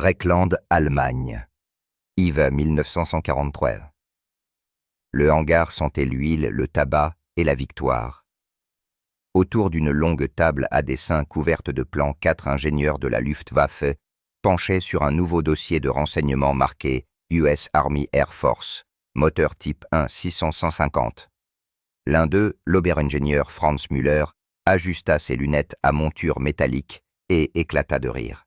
Breckland, Allemagne. Hiver 1943. Le hangar sentait l'huile, le tabac et la victoire. Autour d'une longue table à dessin couverte de plans, 4 ingénieurs de la Luftwaffe penchaient sur un nouveau dossier de renseignement marqué US Army Air Force, moteur type 1 600-150. L'un d'eux, l'oberingénieur Franz Müller, ajusta ses lunettes à monture métallique et éclata de rire.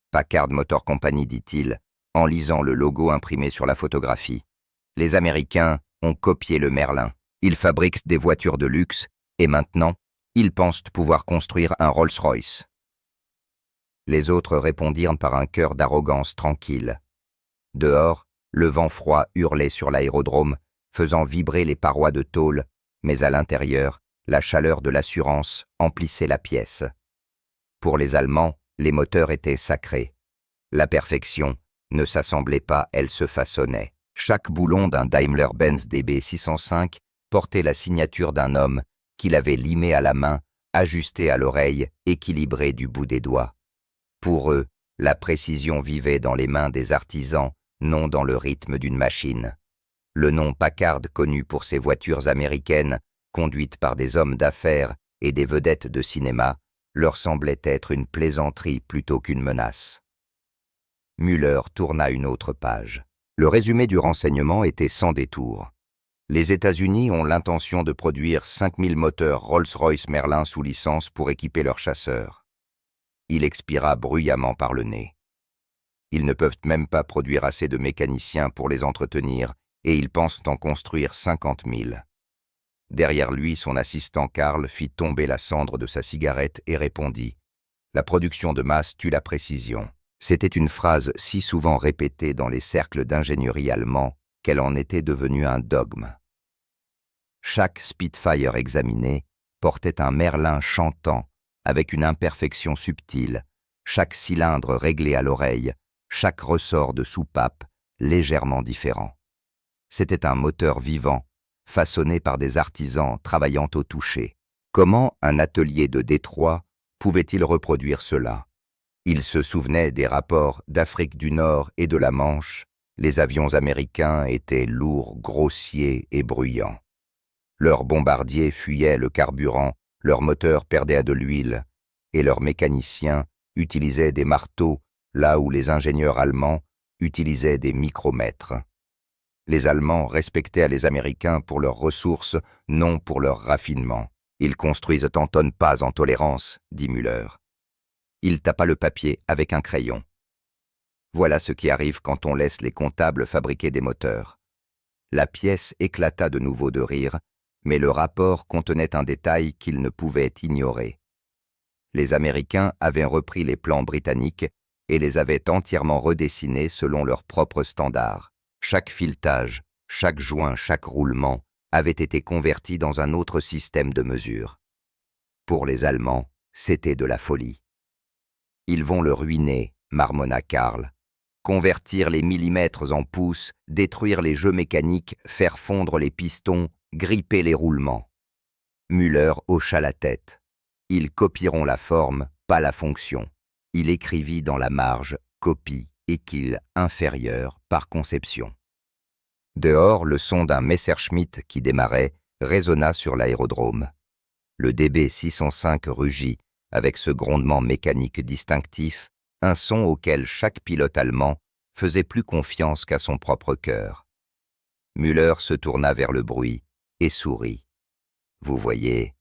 « Packard Motor Company », dit-il, en lisant le logo imprimé sur la photographie. « Les Américains ont copié le Merlin. Ils fabriquent des voitures de luxe et maintenant, ils pensent pouvoir construire un Rolls-Royce. » Les autres répondirent par un chœur d'arrogance tranquille. Dehors, le vent froid hurlait sur l'aérodrome, faisant vibrer les parois de tôle, mais à l'intérieur, la chaleur de l'assurance emplissait la pièce. Pour les Allemands, les moteurs étaient sacrés. La perfection ne s'assemblait pas, elle se façonnait. Chaque boulon d'un Daimler-Benz DB605 portait la signature d'un homme qu'il avait limé à la main, ajusté à l'oreille, équilibré du bout des doigts. Pour eux, la précision vivait dans les mains des artisans, non dans le rythme d'une machine. Le nom Packard, connu pour ses voitures américaines, conduites par des hommes d'affaires et des vedettes de cinéma, leur semblait être une plaisanterie plutôt qu'une menace. Müller tourna une autre page. Le résumé du renseignement était sans détour. Les États-Unis ont l'intention de produire 5000 moteurs Rolls-Royce Merlin sous licence pour équiper leurs chasseurs. Il expira bruyamment par le nez. Ils ne peuvent même pas produire assez de mécaniciens pour les entretenir et ils pensent en construire 50 000. Derrière lui, son assistant Karl fit tomber la cendre de sa cigarette et répondit « La production de masse tue la précision ». C'était une phrase si souvent répétée dans les cercles d'ingénierie allemands qu'elle en était devenue un dogme. Chaque Spitfire examiné portait un Merlin chantant avec une imperfection subtile, chaque cylindre réglé à l'oreille, chaque ressort de soupape légèrement différent. C'était un moteur vivant, façonné par des artisans travaillant au toucher. Comment un atelier de Détroit pouvait-il reproduire cela? Il se souvenait des rapports d'Afrique du Nord et de la Manche. Les avions américains étaient lourds, grossiers et bruyants. Leurs bombardiers fuyaient le carburant, leurs moteurs perdaient de l'huile, et leurs mécaniciens utilisaient des marteaux là où les ingénieurs allemands utilisaient des micromètres. Les Allemands respectaient les Américains pour leurs ressources, non pour leur raffinement. « Ils construisent en tonnes, pas en tolérance », dit Müller. Il tapa le papier avec un crayon. Voilà ce qui arrive quand on laisse les comptables fabriquer des moteurs. La pièce éclata de nouveau de rire, mais le rapport contenait un détail qu'il ne pouvait ignorer. Les Américains avaient repris les plans britanniques et les avaient entièrement redessinés selon leurs propres standards. Chaque filetage, chaque joint, chaque roulement avait été converti dans un autre système de mesure. Pour les Allemands, c'était de la folie. « Ils vont le ruiner », marmonna Karl. « Convertir les millimètres en pouces, détruire les jeux mécaniques, faire fondre les pistons, gripper les roulements. » Müller hocha la tête. « Ils copieront la forme, pas la fonction. » Il écrivit dans la marge « copie » et qu'il inférieur par conception. Dehors, le son d'un Messerschmitt qui démarrait résonna sur l'aérodrome. Le DB605 rugit avec ce grondement mécanique distinctif, un son auquel chaque pilote allemand faisait plus confiance qu'à son propre cœur. Müller se tourna vers le bruit et sourit. « Vous voyez,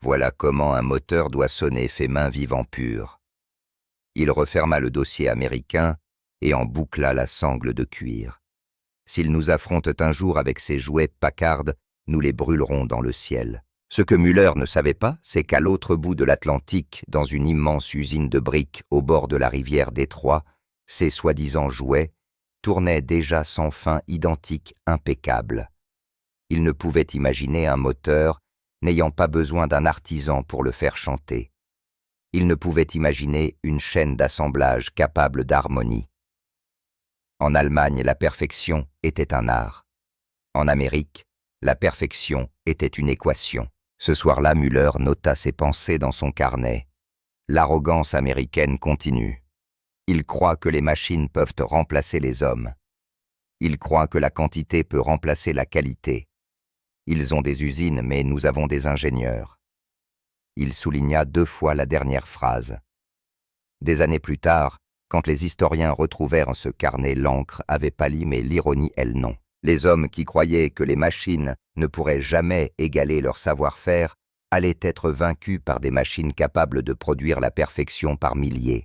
voilà comment un moteur doit sonner fait main vivant pur. » Il referma le dossier américain et en boucla la sangle de cuir. « S'ils nous affrontent un jour avec ces jouets Packard, nous les brûlerons dans le ciel. » Ce que Müller ne savait pas, c'est qu'à l'autre bout de l'Atlantique, dans une immense usine de briques au bord de la rivière Détroit, ces soi-disant jouets tournaient déjà sans fin identiques, impeccables. Il ne pouvait imaginer un moteur n'ayant pas besoin d'un artisan pour le faire chanter. Il ne pouvait imaginer une chaîne d'assemblage capable d'harmonie. En Allemagne, la perfection était un art. En Amérique, la perfection était une équation. Ce soir-là, Müller nota ses pensées dans son carnet. L'arrogance américaine continue. Ils croient que les machines peuvent remplacer les hommes. Ils croient que la quantité peut remplacer la qualité. Ils ont des usines, mais nous avons des ingénieurs. Il souligna 2 fois la dernière phrase. Des années plus tard, quand les historiens retrouvèrent ce carnet, l'encre avait pâli, mais l'ironie, elle, non. Les hommes qui croyaient que les machines ne pourraient jamais égaler leur savoir-faire allaient être vaincus par des machines capables de produire la perfection par milliers.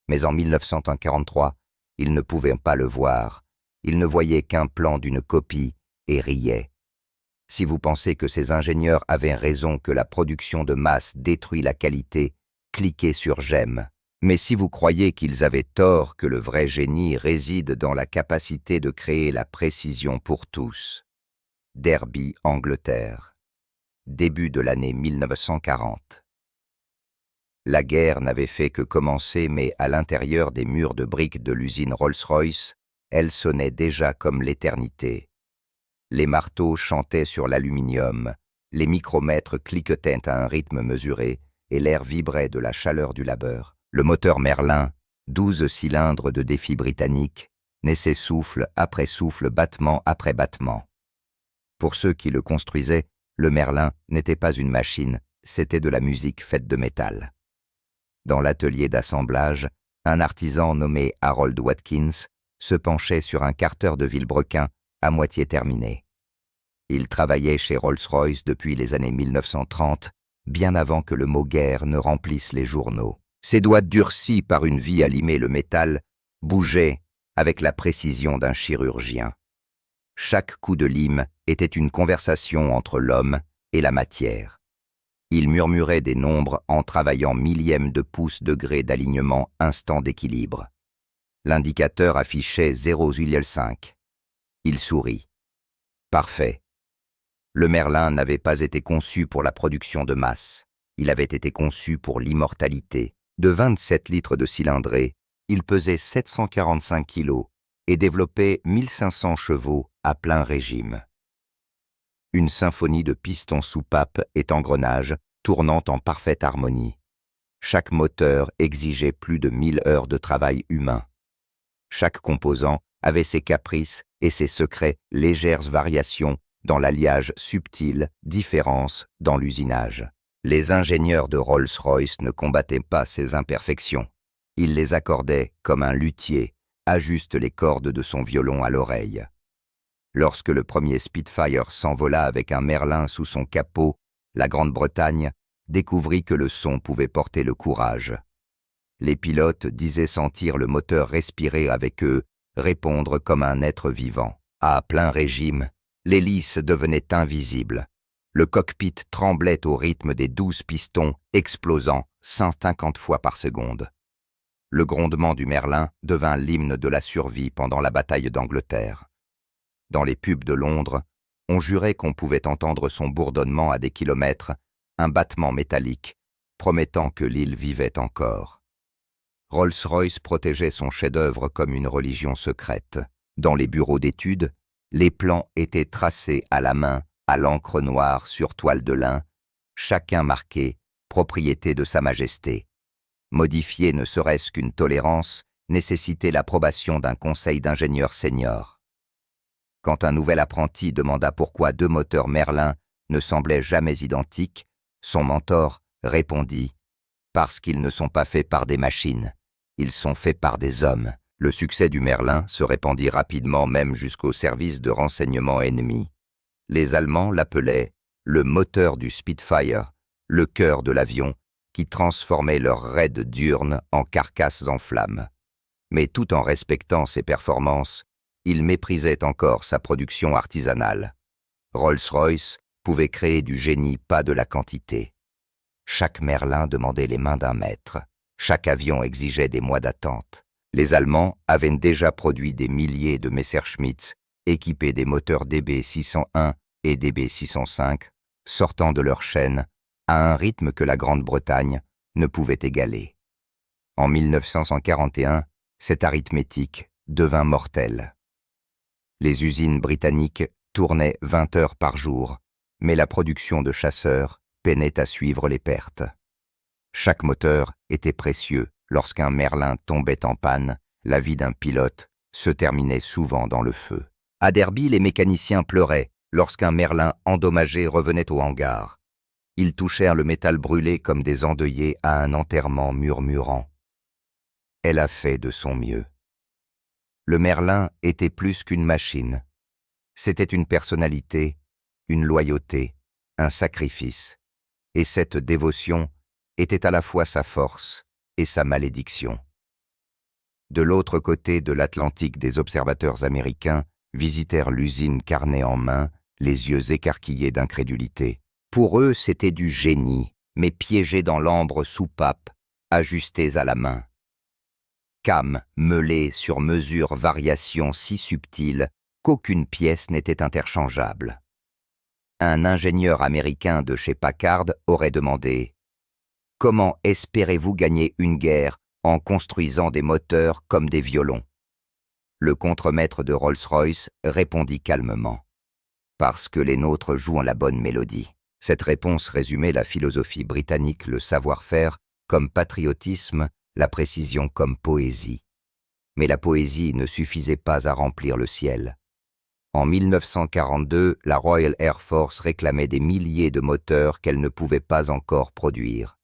Mais en 1943, ils ne pouvaient pas le voir. Ils ne voyaient qu'un plan d'une copie et riaient. Si vous pensez que ces ingénieurs avaient raison, que la production de masse détruit la qualité, cliquez sur j'aime. Mais si vous croyez qu'ils avaient tort, que le vrai génie réside dans la capacité de créer la précision pour tous. Derby, Angleterre. Début de l'année 1940. La guerre n'avait fait que commencer, mais à l'intérieur des murs de briques de l'usine Rolls-Royce, elle sonnait déjà comme l'éternité. Les marteaux chantaient sur l'aluminium, les micromètres cliquetaient à un rythme mesuré, et l'air vibrait de la chaleur du labeur. Le moteur Merlin, 12 cylindres de défi britannique, naissait souffle après souffle, battement après battement. Pour ceux qui le construisaient, le Merlin n'était pas une machine, c'était de la musique faite de métal. Dans l'atelier d'assemblage, un artisan nommé Harold Watkins se penchait sur un carter de Vilebrequin à moitié terminé. Il travaillait chez Rolls-Royce depuis les années 1930, bien avant que le mot guerre ne remplisse les journaux. Ses doigts durcis par une vie à limer le métal bougeaient avec la précision d'un chirurgien. Chaque coup de lime était une conversation entre l'homme et la matière. Il murmurait des nombres en travaillant millième de pouce degré d'alignement instant d'équilibre. L'indicateur affichait 0,5. Il sourit. Parfait. Le Merlin n'avait pas été conçu pour la production de masse. Il avait été conçu pour l'immortalité. De 27 litres de cylindrée, il pesait 745 kilos et développait 1500 chevaux à plein régime. Une symphonie de pistons soupapes et engrenages tournant en parfaite harmonie. Chaque moteur exigeait plus de 1000 heures de travail humain. Chaque composant avait ses caprices et ses secrets, légères variations dans l'alliage subtil, différences dans l'usinage. Les ingénieurs de Rolls-Royce ne combattaient pas ces imperfections. Ils les accordaient comme un luthier ajuste les cordes de son violon à l'oreille. Lorsque le premier Spitfire s'envola avec un Merlin sous son capot, la Grande-Bretagne découvrit que le son pouvait porter le courage. Les pilotes disaient sentir le moteur respirer avec eux, répondre comme un être vivant. À plein régime, l'hélice devenait invisible. Le cockpit tremblait au rythme des 12 pistons explosant 150 fois par seconde. Le grondement du Merlin devint l'hymne de la survie pendant la bataille d'Angleterre. Dans les pubs de Londres, on jurait qu'on pouvait entendre son bourdonnement à des kilomètres, un battement métallique, promettant que l'île vivait encore. Rolls-Royce protégeait son chef-d'œuvre comme une religion secrète. Dans les bureaux d'études, les plans étaient tracés à la main, à l'encre noire sur toile de lin, chacun marqué « Propriété de Sa Majesté ». Modifier ne serait-ce qu'une tolérance nécessitait l'approbation d'un conseil d'ingénieurs seniors. Quand un nouvel apprenti demanda pourquoi 2 moteurs Merlin ne semblaient jamais identiques, son mentor répondit « Parce qu'ils ne sont pas faits par des machines, ils sont faits par des hommes ». Le succès du Merlin se répandit rapidement même jusqu'au service de renseignement ennemi. Les Allemands l'appelaient le moteur du Spitfire, le cœur de l'avion, qui transformait leurs raids diurnes en carcasses en flammes. Mais tout en respectant ses performances, ils méprisaient encore sa production artisanale. Rolls-Royce pouvait créer du génie, pas de la quantité. Chaque Merlin demandait les mains d'un maître. Chaque avion exigeait des mois d'attente. Les Allemands avaient déjà produit des milliers de Messerschmitts équipés des moteurs DB601 et DB605, sortant de leur chaîne à un rythme que la Grande-Bretagne ne pouvait égaler. En 1941, cette arithmétique devint mortelle. Les usines britanniques tournaient 20 heures par jour, mais la production de chasseurs peinait à suivre les pertes. Chaque moteur était précieux, Lorsqu'un Merlin tombait en panne, la vie d'un pilote se terminait souvent dans le feu. À Derby, les mécaniciens pleuraient lorsqu'un Merlin endommagé revenait au hangar. Ils touchèrent le métal brûlé comme des endeuillés à un enterrement murmurant. Elle a fait de son mieux. Le Merlin était plus qu'une machine. C'était une personnalité, une loyauté, un sacrifice. Et cette dévotion était à la fois sa force et sa malédiction. De l'autre côté de l'Atlantique, des observateurs américains visitèrent l'usine carnet en main, les yeux écarquillés d'incrédulité. Pour eux, c'était du génie, mais piégé dans l'ambre soupape, ajustés à la main. Cames, meulés sur mesure, variations si subtiles qu'aucune pièce n'était interchangeable. Un ingénieur américain de chez Packard aurait demandé « Comment espérez-vous gagner une guerre en construisant des moteurs comme des violons ?» Le contremaître de Rolls-Royce répondit calmement « Parce que les nôtres jouent la bonne mélodie ». Cette réponse résumait la philosophie britannique, le savoir-faire comme patriotisme, la précision comme poésie. Mais la poésie ne suffisait pas à remplir le ciel. En 1942, la Royal Air Force réclamait des milliers de moteurs qu'elle ne pouvait pas encore produire.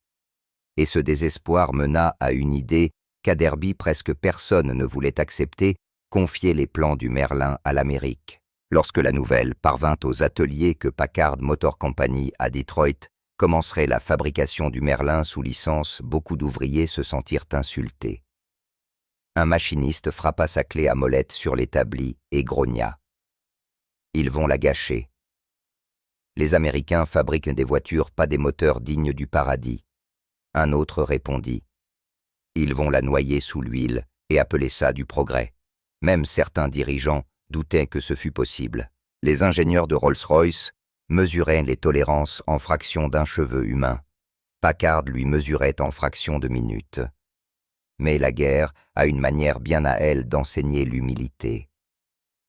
Et ce désespoir mena à une idée qu'à Derby presque personne ne voulait accepter, confier les plans du Merlin à l'Amérique. Lorsque la nouvelle parvint aux ateliers que Packard Motor Company à Detroit commencerait la fabrication du Merlin sous licence, beaucoup d'ouvriers se sentirent insultés. Un machiniste frappa sa clé à molette sur l'établi et grogna. Ils vont la gâcher. Les Américains fabriquent des voitures, pas des moteurs dignes du paradis. Un autre répondit. Ils vont la noyer sous l'huile et appeler ça du progrès. Même certains dirigeants doutaient que ce fût possible. Les ingénieurs de Rolls-Royce mesuraient les tolérances en fractions d'un cheveu humain. Packard lui mesurait en fractions de minutes. Mais la guerre a une manière bien à elle d'enseigner l'humilité.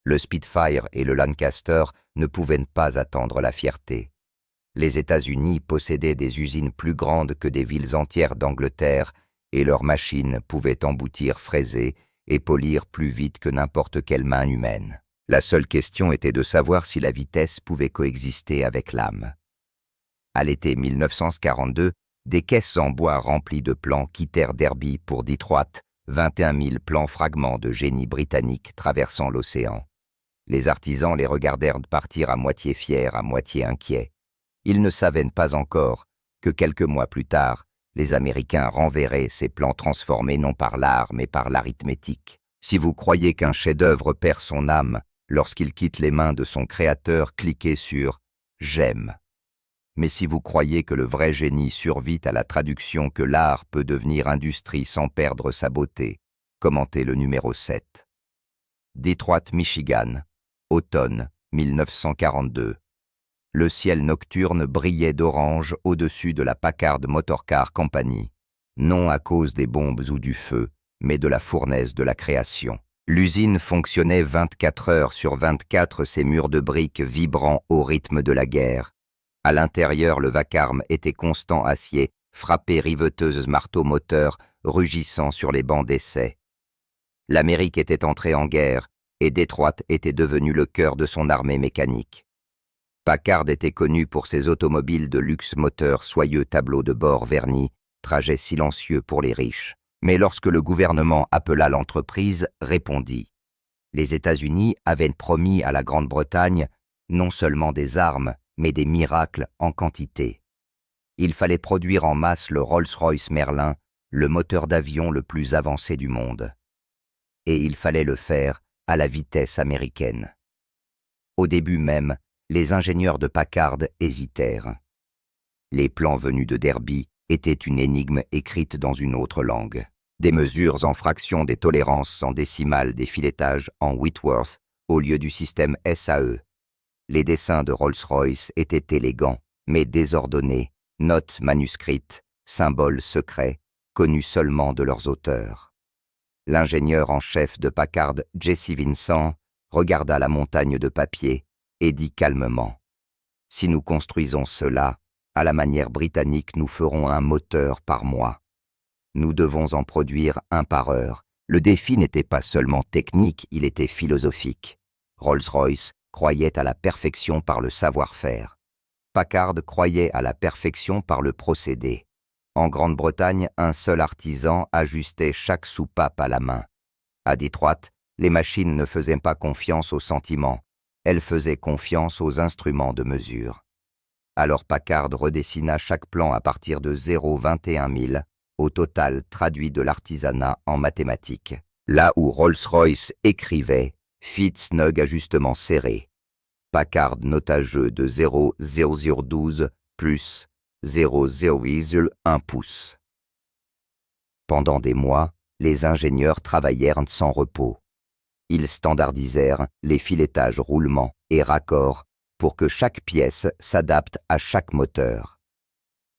Le Spitfire et le Lancaster ne pouvaient pas attendre la fierté. Les États-Unis possédaient des usines plus grandes que des villes entières d'Angleterre et leurs machines pouvaient emboutir, fraiser et polir plus vite que n'importe quelle main humaine. La seule question était de savoir si la vitesse pouvait coexister avec l'âme. À l'été 1942, des caisses en bois remplies de plans quittèrent Derby pour Detroit, 21 000 plans fragments de génie britannique traversant l'océan. Les artisans les regardèrent partir à moitié fiers, à moitié inquiets. Ils ne savaient pas encore que quelques mois plus tard, les Américains renverraient ces plans transformés non par l'art mais par l'arithmétique. Si vous croyez qu'un chef-d'œuvre perd son âme lorsqu'il quitte les mains de son créateur, cliquez sur « J'aime ». Mais si vous croyez que le vrai génie survit à la traduction que l'art peut devenir industrie sans perdre sa beauté, commentez le numéro 7. Detroit, Michigan, automne 1942. Le ciel nocturne brillait d'orange au-dessus de la Packard Motor Car Company, non à cause des bombes ou du feu, mais de la fournaise de la création. L'usine fonctionnait 24 heures sur 24, ses murs de briques vibrant au rythme de la guerre. À l'intérieur, le vacarme était constant acier, frappé riveteuse marteau-moteur, rugissant sur les bancs d'essai. L'Amérique était entrée en guerre, et Détroit était devenu le cœur de son armée mécanique. Packard était connu pour ses automobiles de luxe moteurs, soyeux tableaux de bord vernis, trajets silencieux pour les riches. Mais lorsque le gouvernement appela l'entreprise, répondit. Les États-Unis avaient promis à la Grande-Bretagne non seulement des armes, mais des miracles en quantité. Il fallait produire en masse le Rolls-Royce Merlin, le moteur d'avion le plus avancé du monde. Et il fallait le faire à la vitesse américaine. Au début même, les ingénieurs de Packard hésitèrent. Les plans venus de Derby étaient une énigme écrite dans une autre langue. Des mesures en fractions, des tolérances en décimales, des filetages en Whitworth au lieu du système SAE. Les dessins de Rolls-Royce étaient élégants, mais désordonnés, notes manuscrites, symboles secrets, connus seulement de leurs auteurs. L'ingénieur en chef de Packard, Jesse Vincent, regarda la montagne de papier et dit calmement « Si nous construisons cela, à la manière britannique, nous ferons un moteur par mois. Nous devons en produire un par heure. Le défi n'était pas seulement technique, il était philosophique. Rolls-Royce croyait à la perfection par le savoir-faire. Packard croyait à la perfection par le procédé. En Grande-Bretagne, un seul artisan ajustait chaque soupape à la main. À Détroit, les machines ne faisaient pas confiance aux sentiments, elles faisaient confiance aux instruments de mesure. Alors Packard redessina chaque plan à partir de 0,21 000, au total traduit de l'artisanat en mathématiques. Là où Rolls-Royce écrivait « fit snug ajustement serré », Packard notageux de 0,0012 plus 0,0,1 pouce. Pendant des mois, les ingénieurs travaillèrent sans repos. Ils standardisèrent les filetages roulements et raccords pour que chaque pièce s'adapte à chaque moteur.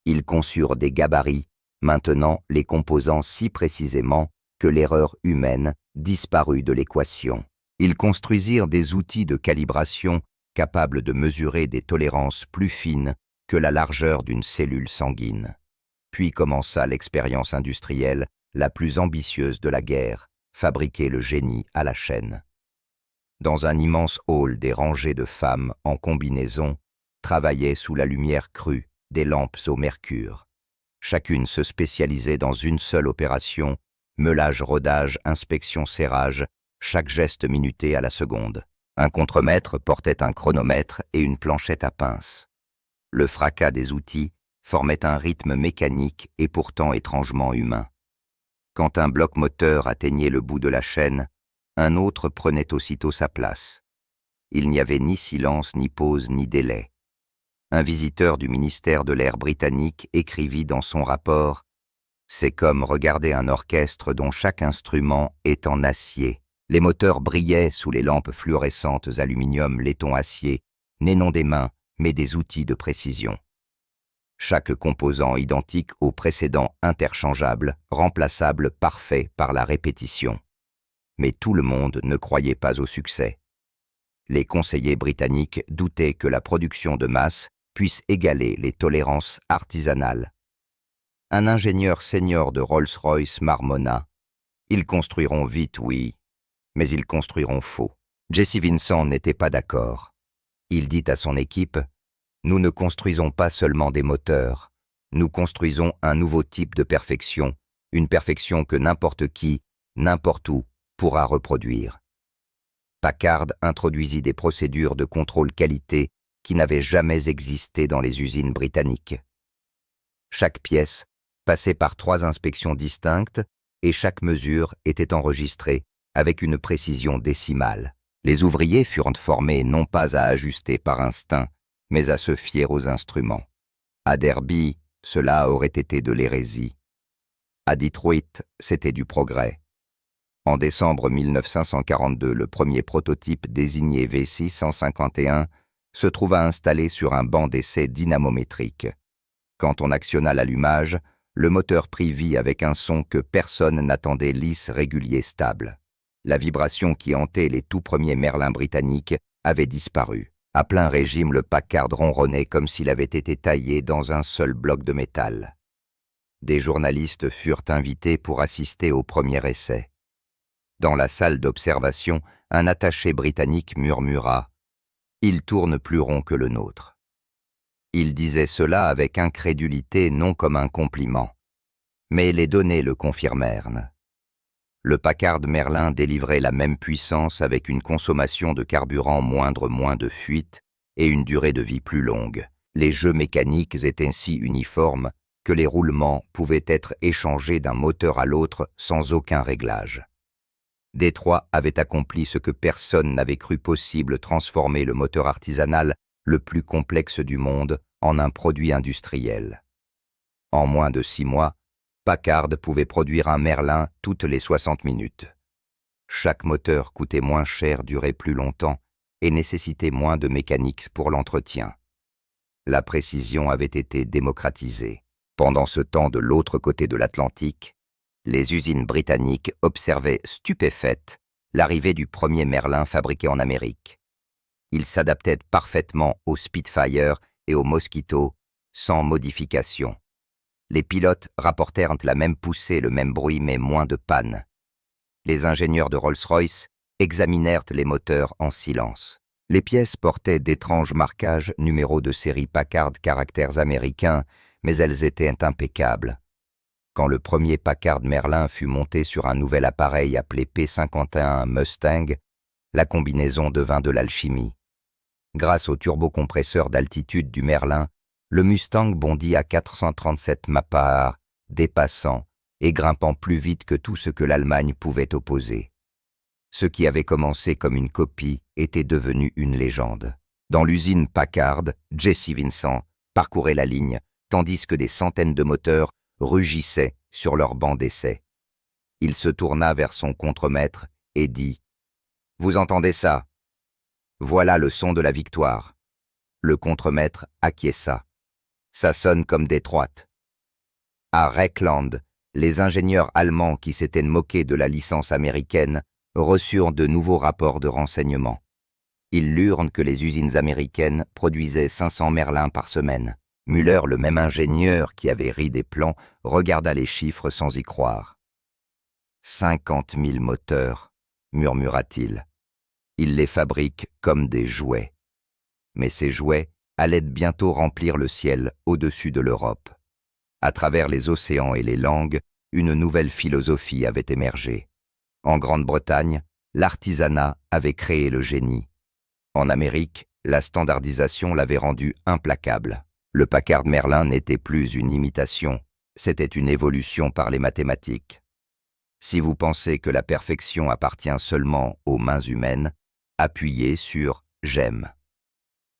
Ils conçurent des gabarits, maintenant les composants si précisément que l'erreur humaine disparut de l'équation. Ils construisirent des outils de calibration capables de mesurer des tolérances plus fines que la largeur d'une cellule sanguine. Puis commença l'expérience industrielle la plus ambitieuse de la guerre, fabriquer le génie à la chaîne. Dans un immense hall, des rangées de femmes en combinaison travaillaient sous la lumière crue des lampes au mercure. Chacune se spécialisait dans une seule opération, meulage, rodage, inspection, serrage, chaque geste minuté à la seconde. Un contremaître portait un chronomètre et une planchette à pince. Le fracas des outils formait un rythme mécanique et pourtant étrangement humain. Quand un bloc moteur atteignait le bout de la chaîne, un autre prenait aussitôt sa place. Il n'y avait ni silence, ni pause, ni délai. Un visiteur du ministère de l'Air britannique écrivit dans son rapport « C'est comme regarder un orchestre dont chaque instrument est en acier. Les moteurs brillaient sous les lampes fluorescentes aluminium laiton acier, nés non des mains, mais des outils de précision. Chaque composant identique au précédent interchangeable, remplaçable, parfait par la répétition. Mais tout le monde ne croyait pas au succès. Les conseillers britanniques doutaient que la production de masse puisse égaler les tolérances artisanales. Un ingénieur senior de Rolls-Royce marmonna « Ils construiront vite, oui, mais ils construiront faux. » Jesse Vincent n'était pas d'accord. Il dit à son équipe « Nous ne construisons pas seulement des moteurs, nous construisons un nouveau type de perfection, une perfection que n'importe qui, n'importe où, pourra reproduire. » Packard introduisit des procédures de contrôle qualité qui n'avaient jamais existé dans les usines britanniques. Chaque pièce passait par 3 inspections distinctes et chaque mesure était enregistrée avec une précision décimale. Les ouvriers furent formés non pas à ajuster par instinct, mais à se fier aux instruments. À Derby, cela aurait été de l'hérésie. À Detroit, c'était du progrès. En décembre 1942, le premier prototype désigné V651 se trouva installé sur un banc d'essai dynamométrique. Quand on actionna l'allumage, le moteur prit vie avec un son que personne n'attendait lisse, régulier, stable. La vibration qui hantait les tout premiers Merlins britanniques avait disparu. À plein régime, le Packard ronronnait comme s'il avait été taillé dans un seul bloc de métal. Des journalistes furent invités pour assister au premier essai. Dans la salle d'observation, un attaché britannique murmura « Il tourne plus rond que le nôtre ». Il disait cela avec incrédulité, non comme un compliment. Mais les données le confirmèrent. Le Packard Merlin délivrait la même puissance avec une consommation de carburant moindre, moins de fuite et une durée de vie plus longue. Les jeux mécaniques étaient si uniformes que les roulements pouvaient être échangés d'un moteur à l'autre sans aucun réglage. Détroit avait accompli ce que personne n'avait cru possible, transformer le moteur artisanal le plus complexe du monde en un produit industriel. En moins de 6 mois, Packard pouvait produire un Merlin toutes les 60 minutes. Chaque moteur coûtait moins cher, durait plus longtemps et nécessitait moins de mécanique pour l'entretien. La précision avait été démocratisée. Pendant ce temps, de l'autre côté de l'Atlantique, les usines britanniques observaient stupéfaites l'arrivée du premier Merlin fabriqué en Amérique. Il s'adaptait parfaitement au Spitfire et au Mosquito, sans modification. Les pilotes rapportèrent la même poussée, le même bruit, mais moins de panne. Les ingénieurs de Rolls-Royce examinèrent les moteurs en silence. Les pièces portaient d'étranges marquages, numéros de série Packard, caractères américains, mais elles étaient impeccables. Quand le premier Packard Merlin fut monté sur un nouvel appareil appelé P51 Mustang, la combinaison devint de l'alchimie. Grâce au turbocompresseur d'altitude du Merlin, le Mustang bondit à 437 mph, dépassant et grimpant plus vite que tout ce que l'Allemagne pouvait opposer. Ce qui avait commencé comme une copie était devenu une légende. Dans l'usine Packard, Jesse Vincent parcourait la ligne, tandis que des centaines de moteurs rugissaient sur leur banc d'essai. Il se tourna vers son contremaître et dit « Vous entendez ça? Voilà le son de la victoire. » Le contremaître acquiesça. Ça sonne comme Détroit. À Reckland, les ingénieurs allemands qui s'étaient moqués de la licence américaine reçurent de nouveaux rapports de renseignement. Ils lurent que les usines américaines produisaient 500 Merlins par semaine. Müller, le même ingénieur qui avait ri des plans, regarda les chiffres sans y croire. « 50 000 moteurs, murmura-t-il. Ils les fabriquent comme des jouets. Mais ces jouets allaient bientôt remplir le ciel au-dessus de l'Europe. À travers les océans et les langues, une nouvelle philosophie avait émergé. En Grande-Bretagne, l'artisanat avait créé le génie. En Amérique, la standardisation l'avait rendu implacable. Le Packard Merlin n'était plus une imitation, c'était une évolution par les mathématiques. Si vous pensez que la perfection appartient seulement aux mains humaines, appuyez sur « j'aime ».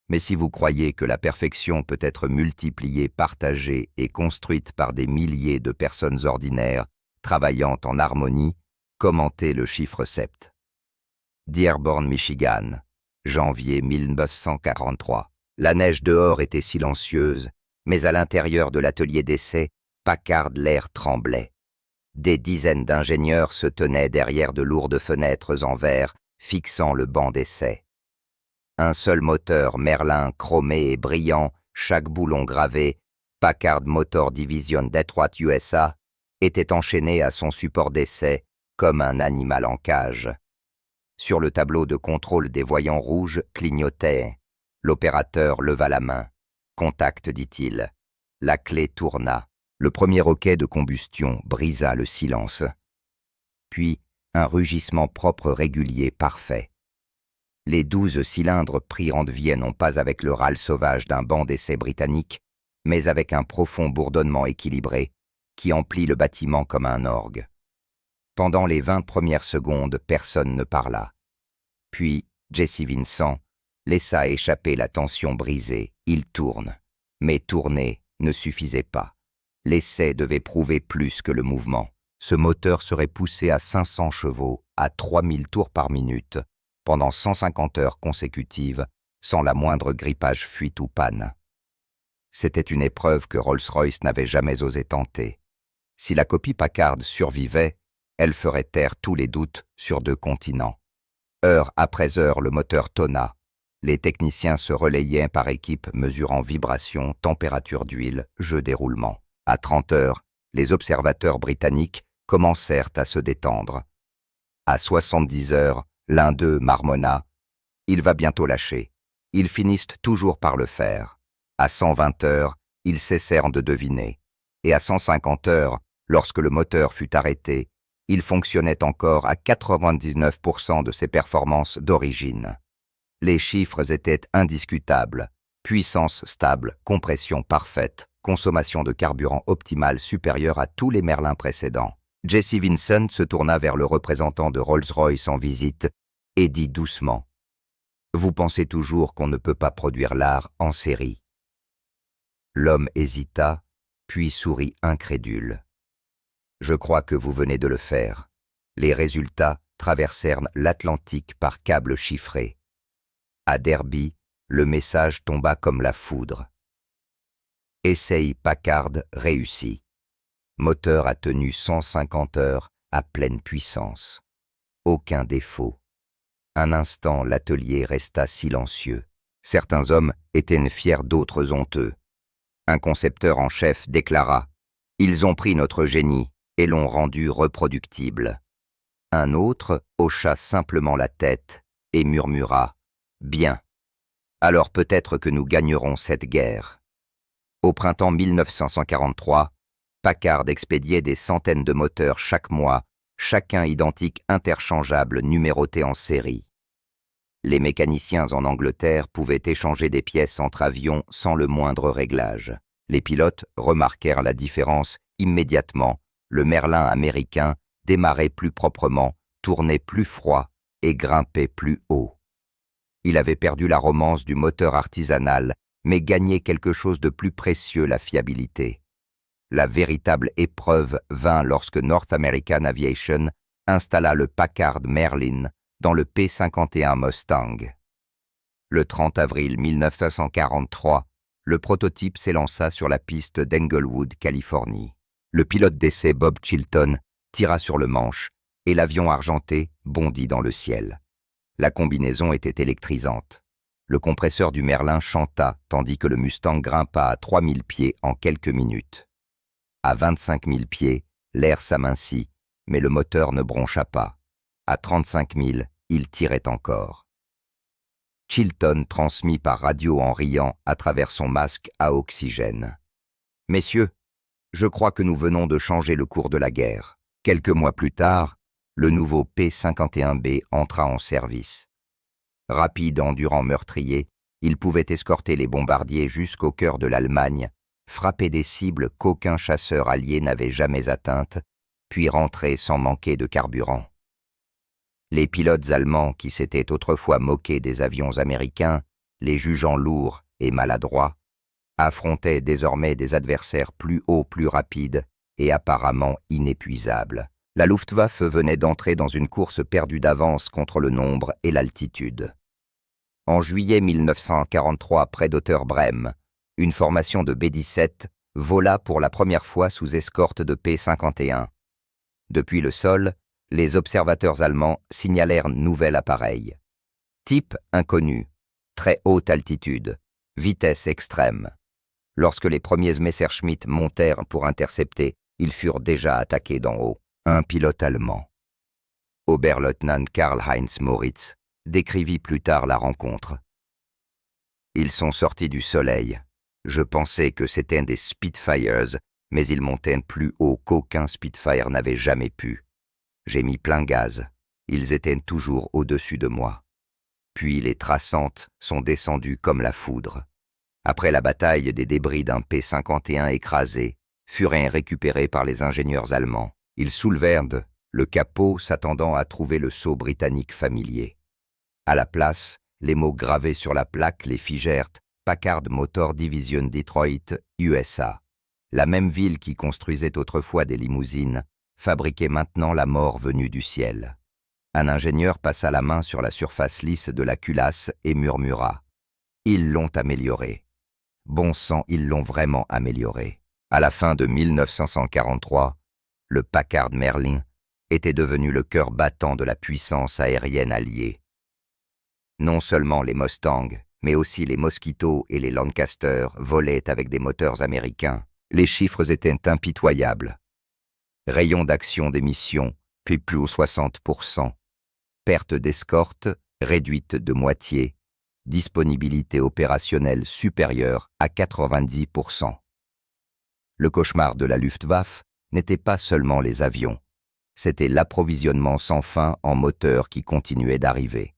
Mais si vous croyez que la perfection peut être multipliée, partagée et construite par des milliers de personnes ordinaires, travaillant en harmonie, commentez le chiffre 7. Dearborn, Michigan, janvier 1943. La neige dehors était silencieuse, mais à l'intérieur de l'atelier d'essai, Packard, l'air tremblait. Des dizaines d'ingénieurs se tenaient derrière de lourdes fenêtres en verre, fixant le banc d'essai. Un seul moteur Merlin chromé et brillant, chaque boulon gravé, Packard Motor Division Detroit, USA, était enchaîné à son support d'essai comme un animal en cage. Sur le tableau de contrôle des voyants rouges clignotaient. L'opérateur leva la main. « Contact », dit-il. La clé tourna. Le premier hoquet de combustion brisa le silence. Puis, un rugissement propre, régulier, parfait. Les 12 cylindres prirent vie non pas avec le râle sauvage d'un banc d'essai britannique, mais avec un profond bourdonnement équilibré qui emplit le bâtiment comme un orgue. Pendant les 20 premières secondes, personne ne parla. Puis, Jesse Vincent laissa échapper la tension brisée. Il tourne. Mais tourner ne suffisait pas. L'essai devait prouver plus que le mouvement. Ce moteur serait poussé à 500 chevaux, à 3000 tours par minute, pendant 150 heures consécutives, sans la moindre grippage, fuite ou panne. C'était une épreuve que Rolls-Royce n'avait jamais osé tenter. Si la copie Packard survivait, elle ferait taire tous les doutes sur 2 continents. Heure après heure, le moteur tonna. Les techniciens se relayaient par équipe, mesurant vibrations, température d'huile, jeu des roulements. À 30 heures, les observateurs britanniques commencèrent à se détendre. À 70 heures, l'un d'eux marmonna « Il va bientôt lâcher ». Ils finissent toujours par le faire. À 120 heures, ils cessèrent de deviner. Et à 150 heures, lorsque le moteur fut arrêté, il fonctionnait encore à 99% de ses performances d'origine. Les chiffres étaient indiscutables. Puissance stable, compression parfaite, consommation de carburant optimale supérieure à tous les Merlins précédents. Jesse Vincent se tourna vers le représentant de Rolls-Royce en visite et dit doucement « Vous pensez toujours qu'on ne peut pas produire l'art en série ?» L'homme hésita, puis sourit incrédule. « Je crois que vous venez de le faire. » Les résultats traversèrent l'Atlantique par câble chiffré. À Derby, le message tomba comme la foudre. Essai Packard réussi. Moteur a tenu 150 heures à pleine puissance. Aucun défaut. Un instant, l'atelier resta silencieux. Certains hommes étaient fiers, d'autres honteux. Un concepteur en chef déclara Ils ont pris notre génie et l'ont rendu reproductible. Un autre hocha simplement la tête et murmura « Bien, alors peut-être que nous gagnerons cette guerre. » Au printemps 1943, Packard expédiait des centaines de moteurs chaque mois, chacun identique interchangeable numéroté en série. Les mécaniciens en Angleterre pouvaient échanger des pièces entre avions sans le moindre réglage. Les pilotes remarquèrent la différence immédiatement. Le Merlin américain démarrait plus proprement, tournait plus froid et grimpait plus haut. Il avait perdu la romance du moteur artisanal, mais gagnait quelque chose de plus précieux, la fiabilité. La véritable épreuve vint lorsque North American Aviation installa le Packard Merlin dans le P-51 Mustang. Le 30 avril 1943, le prototype s'élança sur la piste d'Englewood, Californie. Le pilote d'essai Bob Chilton tira sur le manche et l'avion argenté bondit dans le ciel. La combinaison était électrisante. Le compresseur du Merlin chanta tandis que le Mustang grimpa à 3000 pieds en quelques minutes. À 25 000 pieds, l'air s'amincit, mais le moteur ne broncha pas. À 35 000, il tirait encore. Chilton transmit par radio en riant à travers son masque à oxygène. « Messieurs, je crois que nous venons de changer le cours de la guerre. » Quelques mois plus tard, le nouveau P-51B entra en service. Rapide, endurant, meurtrier, il pouvait escorter les bombardiers jusqu'au cœur de l'Allemagne, frapper des cibles qu'aucun chasseur allié n'avait jamais atteintes, puis rentrer sans manquer de carburant. Les pilotes allemands qui s'étaient autrefois moqués des avions américains, les jugeant lourds et maladroits, affrontaient désormais des adversaires plus hauts, plus rapides et apparemment inépuisables. La Luftwaffe venait d'entrer dans une course perdue d'avance contre le nombre et l'altitude. En juillet 1943, près d'Otterbrem, une formation de B-17 vola pour la première fois sous escorte de P-51. Depuis le sol, les observateurs allemands signalèrent nouvel appareil. Type inconnu, très haute altitude, vitesse extrême. Lorsque les premiers Messerschmitt montèrent pour intercepter, ils furent déjà attaqués d'en haut. Un pilote allemand, Oberleutnant Karl-Heinz Moritz, décrivit plus tard la rencontre. « Ils sont sortis du soleil. Je pensais que c'étaient des Spitfires, mais ils montaient plus haut qu'aucun Spitfire n'avait jamais pu. J'ai mis plein gaz. Ils étaient toujours au-dessus de moi. Puis les traçantes sont descendues comme la foudre. Après la bataille, des débris d'un P-51 écrasé furent récupérés par les ingénieurs allemands. Ils soulevèrent le capot s'attendant à trouver le sceau britannique familier. À la place, les mots gravés sur la plaque les figèrent Packard Motor Division Detroit, USA. La même ville qui construisait autrefois des limousines fabriquait maintenant la mort venue du ciel. Un ingénieur passa la main sur la surface lisse de la culasse et murmura « Ils l'ont amélioré. Bon sang, ils l'ont vraiment amélioré. » À la fin de 1943, le Packard Merlin était devenu le cœur battant de la puissance aérienne alliée. Non seulement les Mustangs, mais aussi les Mosquito et les Lancaster volaient avec des moteurs américains. Les chiffres étaient impitoyables. Rayon d'action des missions, plus 60%. Perte d'escorte, réduite de moitié. Disponibilité opérationnelle supérieure à 90%. Le cauchemar de la Luftwaffe n'était pas seulement les avions, c'était l'approvisionnement sans fin en moteurs qui continuait d'arriver.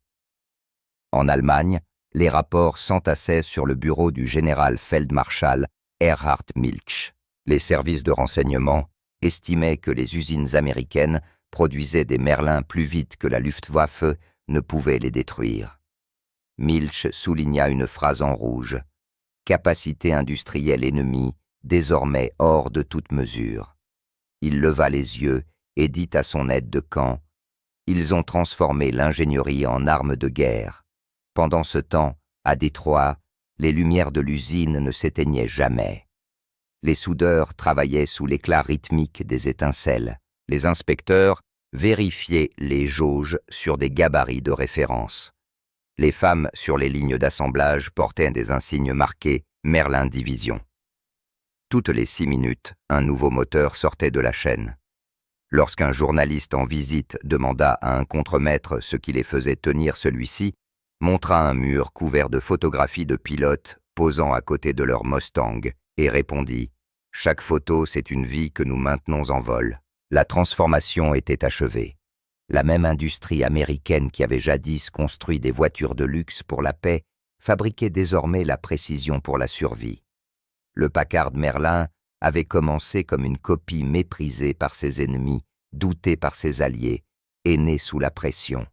En Allemagne, les rapports s'entassaient sur le bureau du général Feldmarschall Erhard Milch. Les services de renseignement estimaient que les usines américaines produisaient des Merlins plus vite que la Luftwaffe ne pouvait les détruire. Milch souligna une phrase en rouge « Capacité industrielle ennemie, désormais hors de toute mesure ». Il leva les yeux et dit à son aide de camp « Ils ont transformé l'ingénierie en arme de guerre. » Pendant ce temps, à Détroit, les lumières de l'usine ne s'éteignaient jamais. Les soudeurs travaillaient sous l'éclat rythmique des étincelles. Les inspecteurs vérifiaient les jauges sur des gabarits de référence. Les femmes sur les lignes d'assemblage portaient des insignes marqués « Merlin Division ». Toutes les 6 minutes, un nouveau moteur sortait de la chaîne. Lorsqu'un journaliste en visite demanda à un contremaître ce qui les faisait tenir, celui-ci montra un mur couvert de photographies de pilotes posant à côté de leur Mustang et répondit « Chaque photo, c'est une vie que nous maintenons en vol ». La transformation était achevée. La même industrie américaine qui avait jadis construit des voitures de luxe pour la paix fabriquait désormais la précision pour la survie. Le Packard Merlin avait commencé comme une copie méprisée par ses ennemis, doutée par ses alliés, et née sous la pression.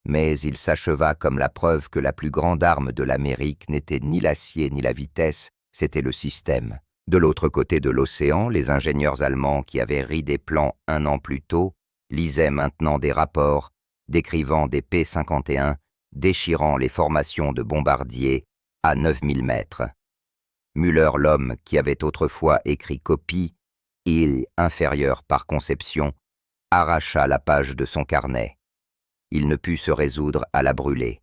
Mais il s'acheva comme la preuve que la plus grande arme de l'Amérique n'était ni l'acier ni la vitesse, c'était le système. De l'autre côté de l'océan, les ingénieurs allemands qui avaient ri des plans 1 an plus tôt lisaient maintenant des rapports décrivant des P-51 déchirant les formations de bombardiers à 9000 mètres. Müller, l'homme qui avait autrefois écrit copie, et inférieur par conception, arracha la page de son carnet. Il ne put se résoudre à la brûler.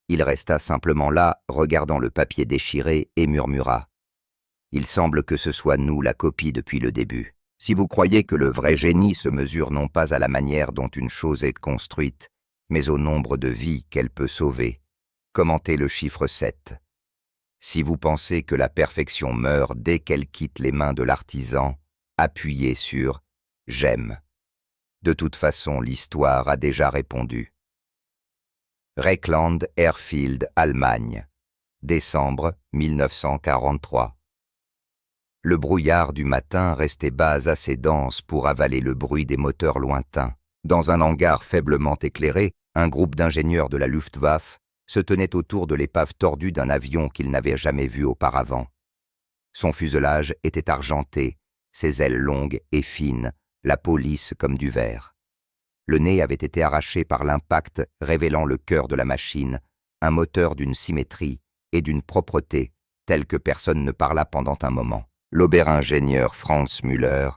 Il resta simplement là, regardant le papier déchiré, et murmura « Il semble que ce soit nous la copie depuis le début. Si vous croyez que le vrai génie se mesure non pas à la manière dont une chose est construite, mais au nombre de vies qu'elle peut sauver, commentez le chiffre 7. Si vous pensez que la perfection meurt dès qu'elle quitte les mains de l'artisan, appuyez sur « J'aime ». De toute façon, l'histoire a déjà répondu. Reckland Airfield, Allemagne, décembre 1943. Le brouillard du matin restait bas assez dense pour avaler le bruit des moteurs lointains. Dans un hangar faiblement éclairé, un groupe d'ingénieurs de la Luftwaffe se tenait autour de l'épave tordue d'un avion qu'ils n'avaient jamais vu auparavant. Son fuselage était argenté, ses ailes longues et fines, la peau lisse comme du verre. Le nez avait été arraché par l'impact révélant le cœur de la machine, un moteur d'une symétrie et d'une propreté telle que personne ne parla pendant un moment. L'ober-ingénieur Franz Müller,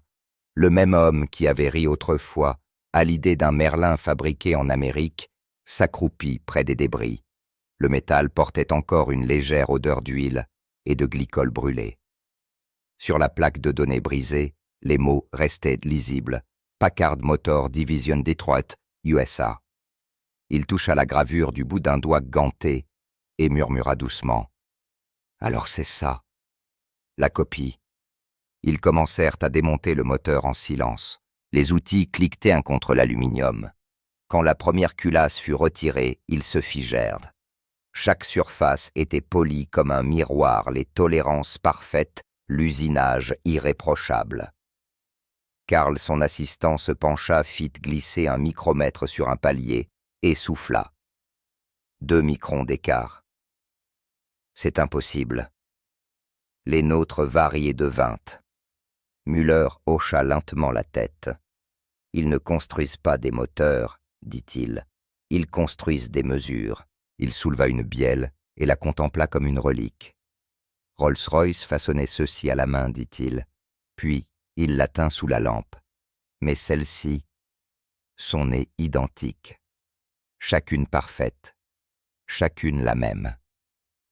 le même homme qui avait ri autrefois à l'idée d'un Merlin fabriqué en Amérique, s'accroupit près des débris. Le métal portait encore une légère odeur d'huile et de glycol brûlé. Sur la plaque de données brisée, les mots restaient lisibles. Packard Motor Division Detroit, USA. Il toucha la gravure du bout d'un doigt ganté et murmura doucement. « Alors c'est ça. » La copie. Ils commencèrent à démonter le moteur en silence. Les outils cliquetaient un contre l'aluminium. Quand la première culasse fut retirée, ils se figèrent. Chaque surface était polie comme un miroir, les tolérances parfaites, l'usinage irréprochable. Karl, son assistant, se pencha, fit glisser un micromètre sur un palier et souffla. 2 microns d'écart. C'est impossible. Les nôtres variaient de 20. Müller hocha lentement la tête. Ils ne construisent pas des moteurs, dit-il. Ils construisent des mesures. Il souleva une bielle et la contempla comme une relique. Rolls-Royce façonnait ceci à la main, dit-il. Puis, il la tint sous la lampe. Mais celles-ci sont nées identiques. Chacune parfaite. Chacune la même.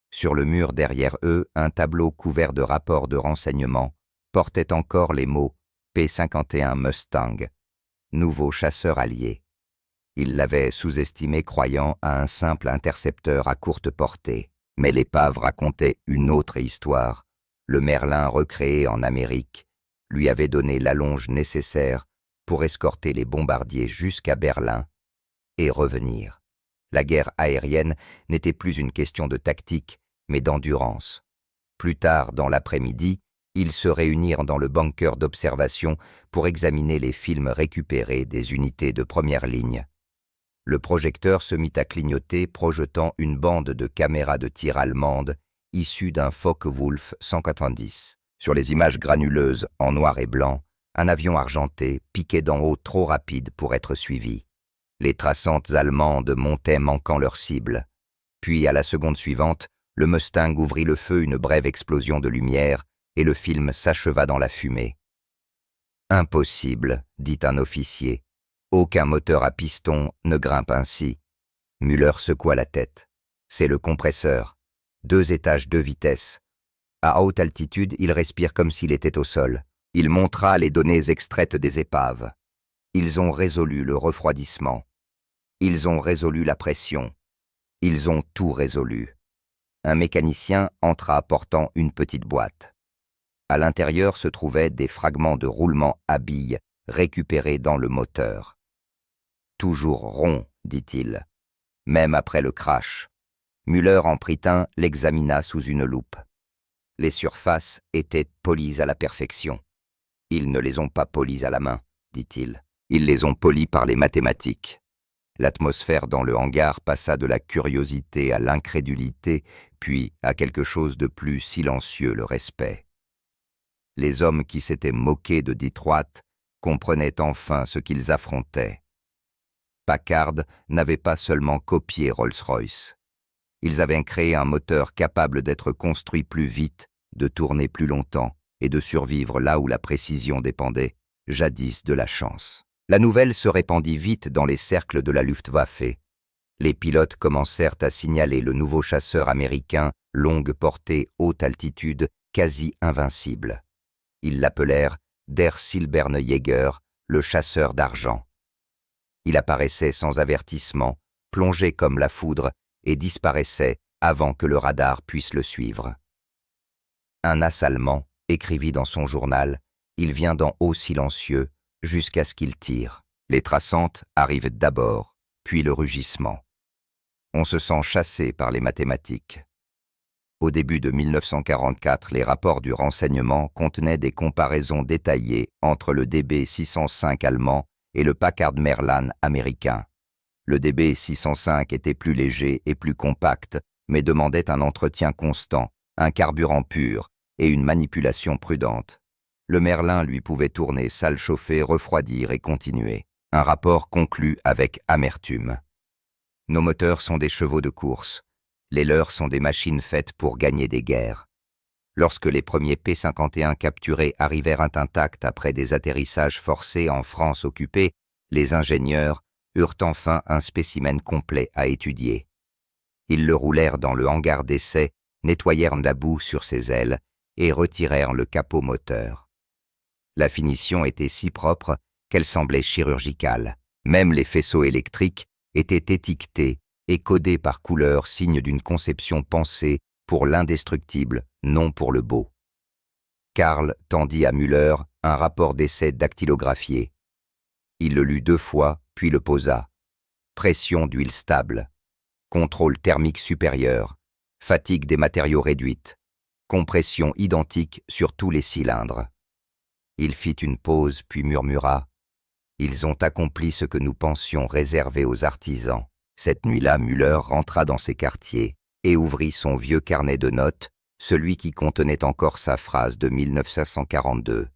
Sur le mur derrière eux, un tableau couvert de rapports de renseignements portait encore les mots P-51 Mustang, nouveau chasseur allié. Il l'avait sous-estimé croyant à un simple intercepteur à courte portée. Mais l'épave racontait une autre histoire. Le Merlin recréé en Amérique lui avait donné l'allonge nécessaire pour escorter les bombardiers jusqu'à Berlin et revenir. La guerre aérienne n'était plus une question de tactique, mais d'endurance. Plus tard, dans l'après-midi, ils se réunirent dans le bunker d'observation pour examiner les films récupérés des unités de première ligne. Le projecteur se mit à clignoter, projetant une bande de caméras de tir allemandes issues d'un Focke-Wulf 190. Sur les images granuleuses en noir et blanc, un avion argenté piquait d'en haut trop rapide pour être suivi. Les traçantes allemandes montaient manquant leur cible. Puis, à la seconde suivante, le Mustang ouvrit le feu, une brève explosion de lumière, et le film s'acheva dans la fumée. « Impossible, dit un officier. Aucun moteur à piston ne grimpe ainsi. » Müller secoua la tête. « C'est le compresseur. 2 étages 2 vitesses. À haute altitude, il respire comme s'il était au sol. Il montra les données extraites des épaves. Ils ont résolu le refroidissement. Ils ont résolu la pression. Ils ont tout résolu. Un mécanicien entra portant une petite boîte. À l'intérieur se trouvaient des fragments de roulement à billes récupérés dans le moteur. Toujours rond, dit-il, même après le crash. Müller en prit un, l'examina sous une loupe. Les surfaces étaient polies à la perfection. Ils ne les ont pas polies à la main, dit-il. Ils les ont polies par les mathématiques. L'atmosphère dans le hangar passa de la curiosité à l'incrédulité, puis à quelque chose de plus silencieux, le respect. Les hommes qui s'étaient moqués de Detroit comprenaient enfin ce qu'ils affrontaient. Packard n'avait pas seulement copié Rolls-Royce. Ils avaient créé un moteur capable d'être construit plus vite, de tourner plus longtemps et de survivre là où la précision dépendait, jadis, de la chance. La nouvelle se répandit vite dans les cercles de la Luftwaffe. Les pilotes commencèrent à signaler le nouveau chasseur américain, longue portée, haute altitude, quasi invincible. Ils l'appelèrent Der Silberne-Jäger, le chasseur d'argent. Il apparaissait sans avertissement, plongé comme la foudre, et disparaissait avant que le radar puisse le suivre. Un as allemand écrivit dans son journal « Il vient d'en haut silencieux jusqu'à ce qu'il tire. Les traçantes arrivent d'abord, puis le rugissement. On se sent chassé par les mathématiques. » Au début de 1944, les rapports du renseignement contenaient des comparaisons détaillées entre le DB-605 allemand et le Packard Merlin américain. Le DB-605 était plus léger et plus compact, mais demandait un entretien constant, un carburant pur et une manipulation prudente. Le Merlin, lui, pouvait tourner, salle chauffée, refroidir et continuer. Un rapport conclut avec amertume. Nos moteurs sont des chevaux de course. Les leurs sont des machines faites pour gagner des guerres. Lorsque les premiers P-51 capturés arrivèrent intacts après des atterrissages forcés en France occupée, les ingénieurs eurent enfin un spécimen complet à étudier. Ils le roulèrent dans le hangar d'essai, nettoyèrent la boue sur ses ailes et retirèrent le capot moteur. La finition était si propre qu'elle semblait chirurgicale. Même les faisceaux électriques étaient étiquetés et codés par couleur, signe d'une conception pensée pour l'indestructible, non pour le beau. Karl tendit à Müller un rapport d'essai dactylographié. Il le lut 2 fois, puis le posa. Pression d'huile stable. Contrôle thermique supérieur. Fatigue des matériaux réduite. Compression identique sur tous les cylindres. Il fit une pause, puis murmura « Ils ont accompli ce que nous pensions réservé aux artisans. » Cette nuit-là, Müller rentra dans ses quartiers et ouvrit son vieux carnet de notes, celui qui contenait encore sa phrase de 1942.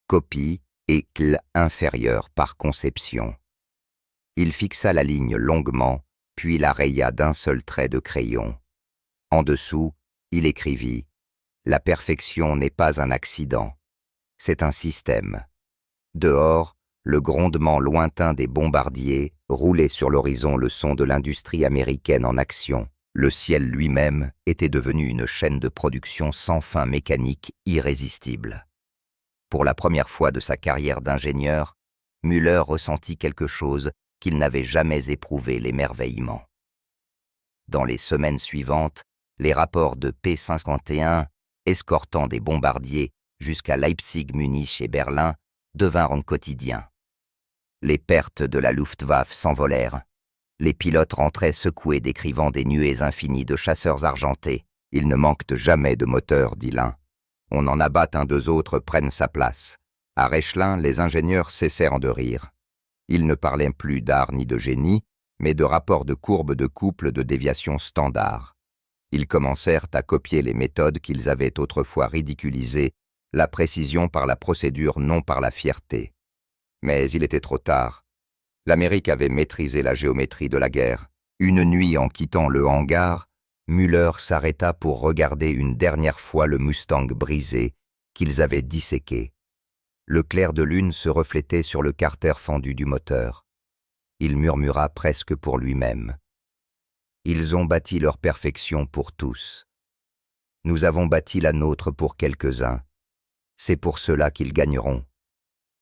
Copie et cl inférieure par conception. Il fixa la ligne longuement, puis la raya d'un seul trait de crayon. En dessous, il écrivit « La perfection n'est pas un accident, c'est un système. » Dehors, le grondement lointain des bombardiers roulait sur l'horizon le son de l'industrie américaine en action. Le ciel lui-même était devenu une chaîne de production sans fin mécanique irrésistible. Pour la première fois de sa carrière d'ingénieur, Müller ressentit quelque chose qu'il n'avait jamais éprouvé, l'émerveillement. Dans les semaines suivantes, les rapports de P-51, escortant des bombardiers jusqu'à Leipzig, Munich et Berlin, devinrent quotidiens. Les pertes de la Luftwaffe s'envolèrent. Les pilotes rentraient secoués décrivant des nuées infinies de chasseurs argentés. « Il ne manque jamais de moteurs, dit l'un. On en abat un, 2 autres prennent sa place. » À Rechlin, les ingénieurs cessèrent de rire. Ils ne parlaient plus d'art ni de génie, mais de rapports de courbes de couple de déviation standard. Ils commencèrent à copier les méthodes qu'ils avaient autrefois ridiculisées, la précision par la procédure, non par la fierté. Mais il était trop tard. L'Amérique avait maîtrisé la géométrie de la guerre. Une nuit, en quittant le hangar, Müller s'arrêta pour regarder une dernière fois le Mustang brisé qu'ils avaient disséqué. Le clair de lune se reflétait sur le carter fendu du moteur. Il murmura presque pour lui-même. Ils ont bâti leur perfection pour tous. Nous avons bâti la nôtre pour quelques-uns. C'est pour cela qu'ils gagneront.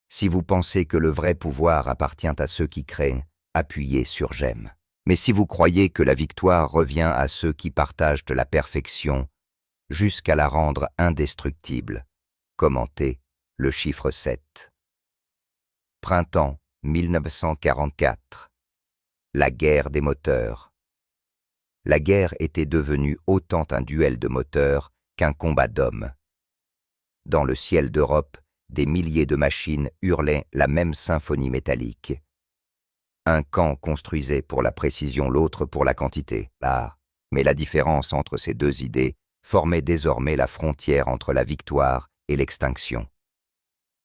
Si vous pensez que le vrai pouvoir appartient à ceux qui créent, appuyez sur j'aime. Mais si vous croyez que la victoire revient à ceux qui partagent la perfection, jusqu'à la rendre indestructible, commentez le chiffre 7. Printemps 1944. La guerre des moteurs. La guerre était devenue autant un duel de moteurs qu'un combat d'hommes. Dans le ciel d'Europe, des milliers de machines hurlaient la même symphonie métallique. Un camp construisait pour la précision, l'autre pour la quantité. Mais la différence entre ces deux idées formait désormais la frontière entre la victoire et l'extinction.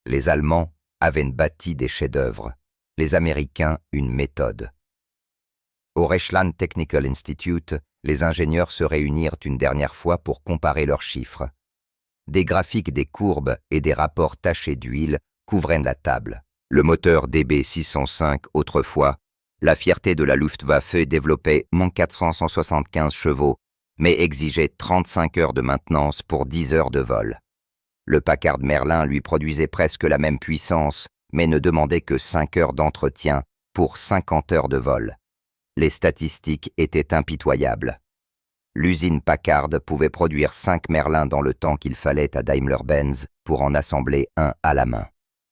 Les Allemands avaient bâti des chefs-d'œuvre, les Américains une méthode. Au Reichsland Technical Institute, les ingénieurs se réunirent une dernière fois pour comparer leurs chiffres. Des graphiques, des courbes et des rapports tachés d'huile couvraient la table. Le moteur DB605, autrefois, la fierté de la Luftwaffe, développait 475 chevaux, mais exigeait 35 heures de maintenance pour 10 heures de vol. Le Packard Merlin lui produisait presque la même puissance, mais ne demandait que 5 heures d'entretien pour 50 heures de vol. Les statistiques étaient impitoyables. L'usine Packard pouvait produire 5 Merlins dans le temps qu'il fallait à Daimler-Benz pour en assembler un à la main.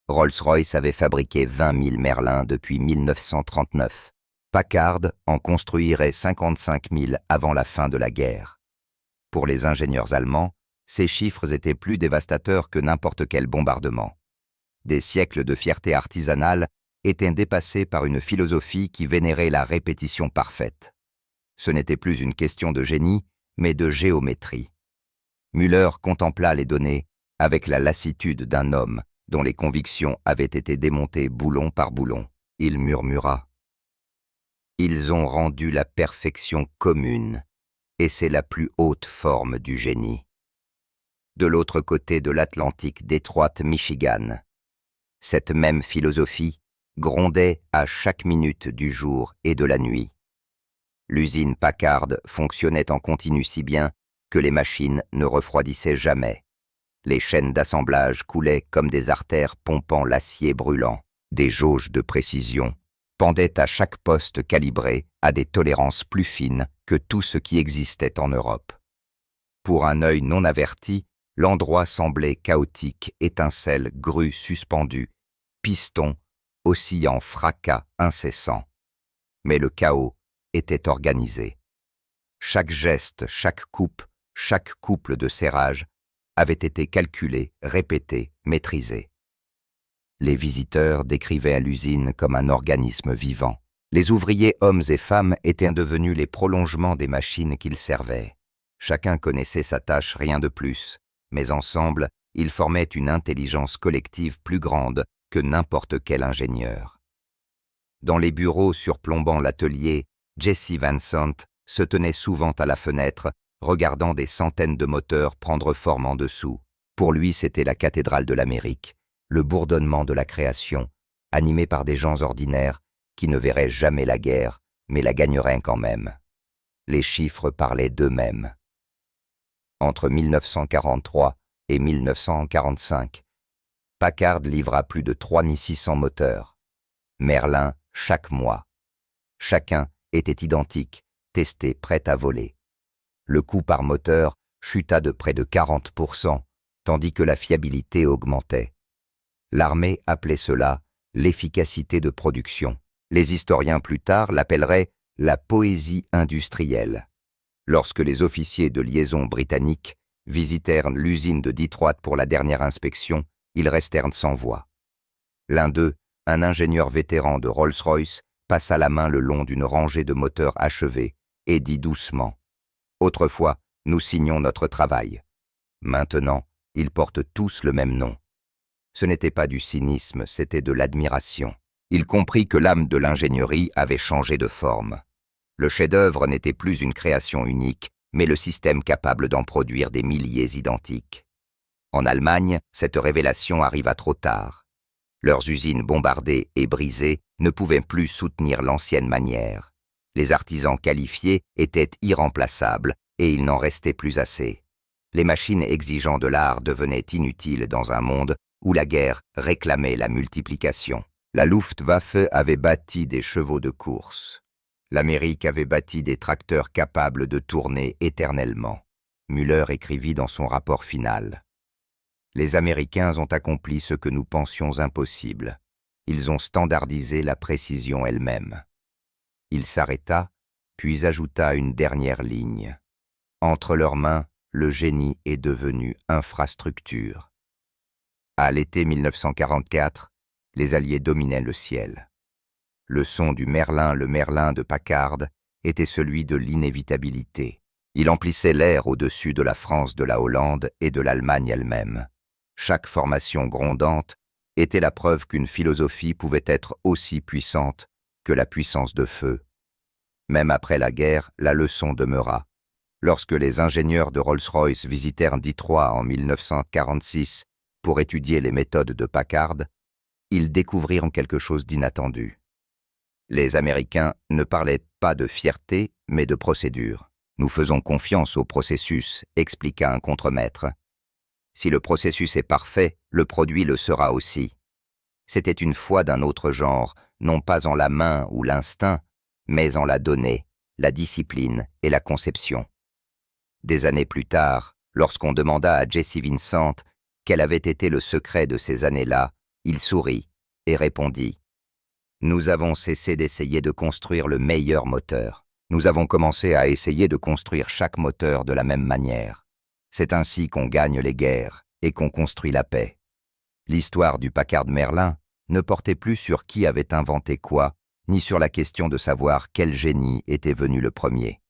Rolls-Royce avait fabriqué 20 000 Merlins depuis 1939. Packard en construirait 55 000 avant la fin de la guerre. Pour les ingénieurs allemands, ces chiffres étaient plus dévastateurs que n'importe quel bombardement. Des siècles de fierté artisanale étaient dépassés par une philosophie qui vénérait la répétition parfaite. Ce n'était plus une question de génie, mais de géométrie. Müller contempla les données avec la lassitude d'un homme dont les convictions avaient été démontées boulon par boulon. Il murmura. Ils ont rendu la perfection commune, et c'est la plus haute forme du génie. De l'autre côté de l'Atlantique, Détroit, Michigan, cette même philosophie grondait à chaque minute du jour et de la nuit. L'usine Packard fonctionnait en continu si bien que les machines ne refroidissaient jamais. Les chaînes d'assemblage coulaient comme des artères pompant l'acier brûlant. Des jauges de précision pendaient à chaque poste calibré à des tolérances plus fines que tout ce qui existait en Europe. Pour un œil non averti, l'endroit semblait chaotique, étincelles, grues suspendues, pistons, oscillant fracas incessants. Mais le chaos était organisé. Chaque geste, chaque coupe, chaque couple de serrage avait été calculé, répété, maîtrisé. Les visiteurs décrivaient l'usine comme un organisme vivant. Les ouvriers, hommes et femmes, étaient devenus les prolongements des machines qu'ils servaient. Chacun connaissait sa tâche, rien de plus, mais ensemble, ils formaient une intelligence collective plus grande que n'importe quel ingénieur. Dans les bureaux surplombant l'atelier, Jesse Vincent se tenait souvent à la fenêtre, regardant des centaines de moteurs prendre forme en dessous. Pour lui, c'était la cathédrale de l'Amérique, le bourdonnement de la création, animé par des gens ordinaires qui ne verraient jamais la guerre, mais la gagneraient quand même. Les chiffres parlaient d'eux-mêmes. Entre 1943 et 1945, Packard livra plus de 3600 moteurs. Merlin chaque mois. Chacun était identique, testé, prêt à voler. Le coût par moteur chuta de près de 40%, tandis que la fiabilité augmentait. L'armée appelait cela l'efficacité de production. Les historiens plus tard l'appelleraient la poésie industrielle. Lorsque les officiers de liaison britanniques visitèrent l'usine de Detroit pour la dernière inspection, ils restèrent sans voix. L'un d'eux, un ingénieur vétéran de Rolls-Royce, passa la main le long d'une rangée de moteurs achevés et dit doucement « Autrefois, nous signions notre travail. Maintenant, ils portent tous le même nom. » Ce n'était pas du cynisme, c'était de l'admiration. Il comprit que l'âme de l'ingénierie avait changé de forme. Le chef-d'œuvre n'était plus une création unique, mais le système capable d'en produire des milliers identiques. En Allemagne, cette révélation arriva trop tard. Leurs usines bombardées et brisées ne pouvaient plus soutenir l'ancienne manière. Les artisans qualifiés étaient irremplaçables et il n'en restait plus assez. Les machines exigeant de l'art devenaient inutiles dans un monde où la guerre réclamait la multiplication. La Luftwaffe avait bâti des chevaux de course. L'Amérique avait bâti des tracteurs capables de tourner éternellement. Müller écrivit dans son rapport final. Les Américains ont accompli ce que nous pensions impossible. Ils ont standardisé la précision elle-même. Il s'arrêta, puis ajouta une dernière ligne. Entre leurs mains, le génie est devenu infrastructure. À l'été 1944, les Alliés dominaient le ciel. Le son du Merlin, le Merlin de Packard, était celui de l'inévitabilité. Il emplissait l'air au-dessus de la France, de la Hollande et de l'Allemagne elle-même. Chaque formation grondante était la preuve qu'une philosophie pouvait être aussi puissante que la puissance de feu. Même après la guerre, la leçon demeura. Lorsque les ingénieurs de Rolls-Royce visitèrent Détroit en 1946 pour étudier les méthodes de Packard, ils découvrirent quelque chose d'inattendu. Les Américains ne parlaient pas de fierté, mais de procédure. « Nous faisons confiance au processus », expliqua un contremaître. « Si le processus est parfait, le produit le sera aussi. » C'était une foi d'un autre genre, non pas en la main ou l'instinct, mais en la donnée, la discipline et la conception. Des années plus tard, lorsqu'on demanda à Jesse Vincent quel avait été le secret de ces années-là, il sourit et répondit « Nous avons cessé d'essayer de construire le meilleur moteur. Nous avons commencé à essayer de construire chaque moteur de la même manière. C'est ainsi qu'on gagne les guerres et qu'on construit la paix. » L'histoire du Packard Merlin ne portait plus sur qui avait inventé quoi, ni sur la question de savoir quel génie était venu le premier.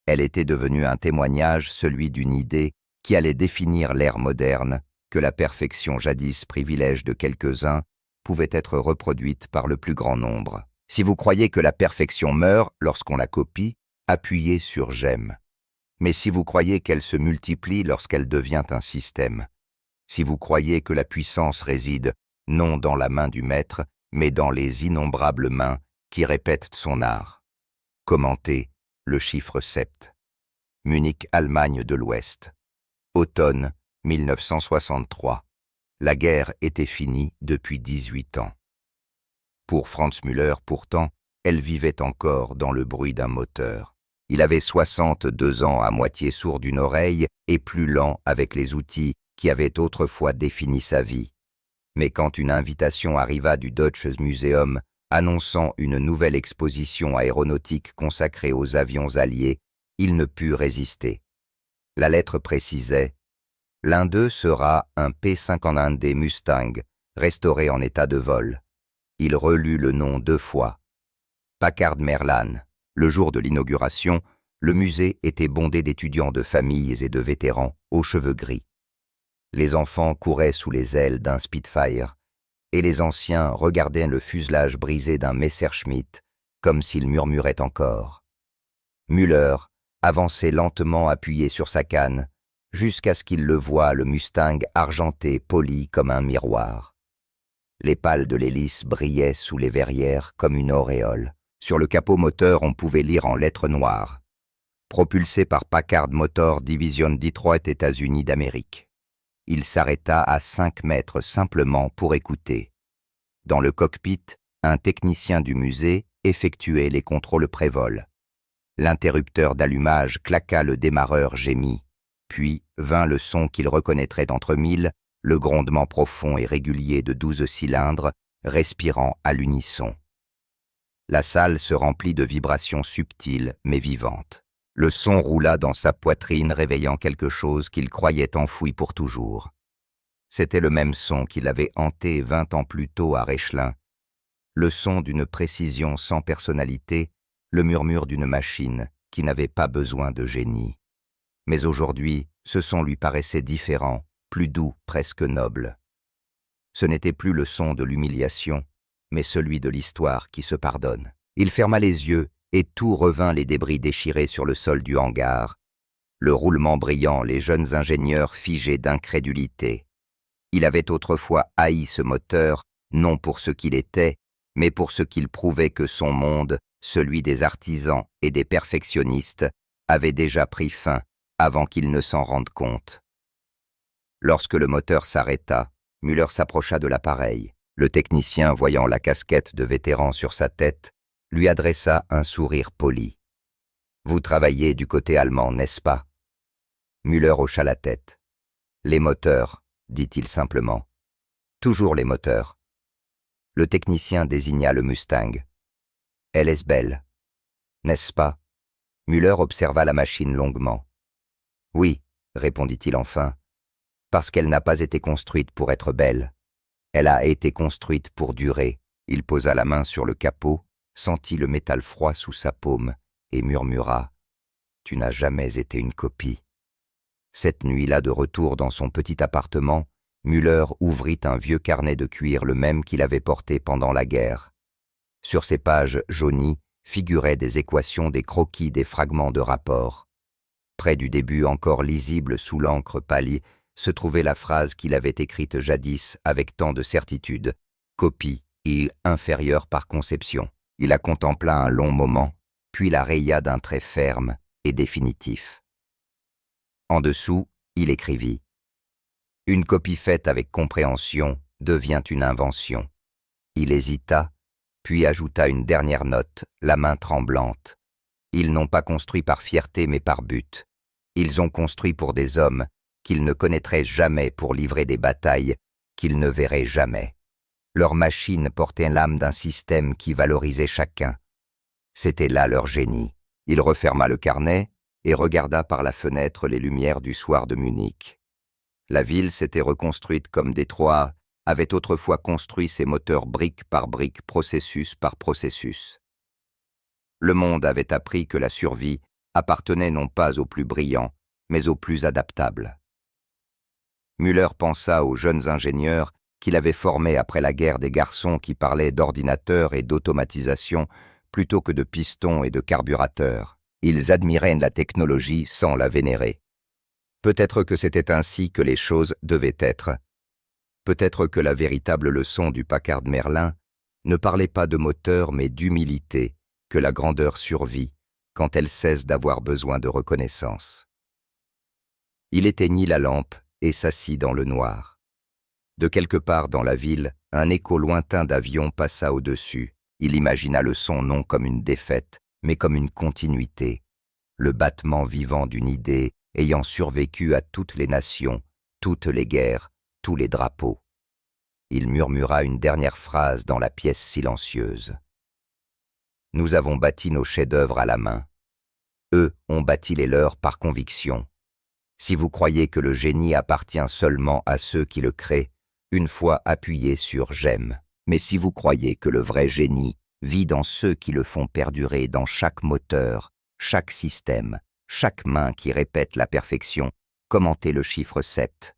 Elle était devenue un témoignage, celui d'une idée qui allait définir l'ère moderne, que la perfection jadis privilège de quelques-uns pouvait être reproduite par le plus grand nombre. Si vous croyez que la perfection meurt lorsqu'on la copie, appuyez sur « j'aime ». Mais si vous croyez qu'elle se multiplie lorsqu'elle devient un système, si vous croyez que la puissance réside non dans la main du maître, mais dans les innombrables mains qui répètent son art. Commentez le chiffre 7. Munich, Allemagne de l'Ouest. Automne 1963. La guerre était finie depuis 18 ans. Pour Franz Müller, pourtant, elle vivait encore dans le bruit d'un moteur. Il avait 62 ans, à moitié sourd d'une oreille et plus lent avec les outils qui avaient autrefois défini sa vie. Mais quand une invitation arriva du Deutsches Museum annonçant une nouvelle exposition aéronautique consacrée aux avions alliés, il ne put résister. La lettre précisait « L'un d'eux sera un P-51D Mustang, restauré en état de vol. » Il relut le nom 2 fois. Packard Merlin. Le jour de l'inauguration, le musée était bondé d'étudiants de familles et de vétérans aux cheveux gris. Les enfants couraient sous les ailes d'un Spitfire, et les anciens regardaient le fuselage brisé d'un Messerschmitt comme s'ils murmuraient encore. Müller avançait lentement appuyé sur sa canne, jusqu'à ce qu'il le voie, le Mustang argenté, poli comme un miroir. Les pales de l'hélice brillaient sous les verrières comme une auréole. Sur le capot moteur, on pouvait lire en lettres noires « Propulsé par Packard Motor Division Detroit, États-Unis d'Amérique ». Il s'arrêta à 5 mètres simplement pour écouter. Dans le cockpit, un technicien du musée effectuait les contrôles pré-vol. L'interrupteur d'allumage claqua, le démarreur gémit. Puis vint le son qu'il reconnaîtrait entre mille, le grondement profond et régulier de 12 cylindres, respirant à l'unisson. La salle se remplit de vibrations subtiles mais vivantes. Le son roula dans sa poitrine, réveillant quelque chose qu'il croyait enfoui pour toujours. C'était le même son qui l'avait hanté 20 ans plus tôt à Rechlin, le son d'une précision sans personnalité, le murmure d'une machine qui n'avait pas besoin de génie. Mais aujourd'hui, ce son lui paraissait différent, plus doux, presque noble. Ce n'était plus le son de l'humiliation, mais celui de l'histoire qui se pardonne. Il ferma les yeux et tout revint, les débris déchirés sur le sol du hangar, le roulement brillant, les jeunes ingénieurs figés d'incrédulité. Il avait autrefois haï ce moteur, non pour ce qu'il était, mais pour ce qu'il prouvait que son monde, celui des artisans et des perfectionnistes, avait déjà pris fin avant qu'ils ne s'en rendent compte. Lorsque le moteur s'arrêta, Müller s'approcha de l'appareil. Le technicien, voyant la casquette de vétéran sur sa tête, lui adressa un sourire poli. « Vous travaillez du côté allemand, n'est-ce pas ?» Müller hocha la tête. « Les moteurs, » dit-il simplement. « Toujours les moteurs. » Le technicien désigna le Mustang. « Elle est belle. N'est-ce pas ?» Müller observa la machine longuement. « Oui, » répondit-il enfin, « parce qu'elle n'a pas été construite pour être belle. Elle a été construite pour durer. » Il posa la main sur le capot, sentit le métal froid sous sa paume et murmura « Tu n'as jamais été une copie. » Cette nuit-là, de retour dans son petit appartement, Müller ouvrit un vieux carnet de cuir, le même qu'il avait porté pendant la guerre. Sur ces pages jaunies figuraient des équations, des croquis, des fragments de rapports. Près du début, encore lisible sous l'encre pâlie, se trouvait la phrase qu'il avait écrite jadis avec tant de certitude. « Copie et inférieure par conception ». Il la contempla un long moment, puis la raya d'un trait ferme et définitif. En dessous, il écrivit « Une copie faite avec compréhension devient une invention. » Il hésita, puis ajouta une dernière note, la main tremblante. « Ils n'ont pas construit par fierté mais par but. Ils ont construit pour des hommes qu'ils ne connaîtraient jamais, pour livrer des batailles qu'ils ne verraient jamais. Leur machine portait l'âme d'un système qui valorisait chacun. C'était là leur génie. » Il referma le carnet et regarda par la fenêtre les lumières du soir de Munich. La ville s'était reconstruite comme Détroit avait autrefois construit ses moteurs brique par brique, processus par processus. Le monde avait appris que la survie appartenait non pas aux plus brillants, mais aux plus adaptables. Müller pensa aux jeunes ingénieurs qu'il avait formés après la guerre, des garçons qui parlaient d'ordinateurs et d'automatisation plutôt que de pistons et de carburateurs. Ils admiraient la technologie sans la vénérer. Peut-être que c'était ainsi que les choses devaient être. Peut-être que la véritable leçon du Packard Merlin ne parlait pas de moteur mais d'humilité, que la grandeur survit quand elle cesse d'avoir besoin de reconnaissance. Il éteignit la lampe et s'assit dans le noir. De quelque part dans la ville, un écho lointain d'avion passa au-dessus. Il imagina le son non comme une défaite, mais comme une continuité, le battement vivant d'une idée ayant survécu à toutes les nations, toutes les guerres, tous les drapeaux. Il murmura une dernière phrase dans la pièce silencieuse. « Nous avons bâti nos chefs-d'œuvre à la main. Eux ont bâti les leurs par conviction. Si vous croyez que le génie appartient seulement à ceux qui le créent, une fois appuyé sur « j'aime ». Mais si vous croyez que le vrai génie vit dans ceux qui le font perdurer, dans chaque moteur, chaque système, chaque main qui répète la perfection, commentez le chiffre 7.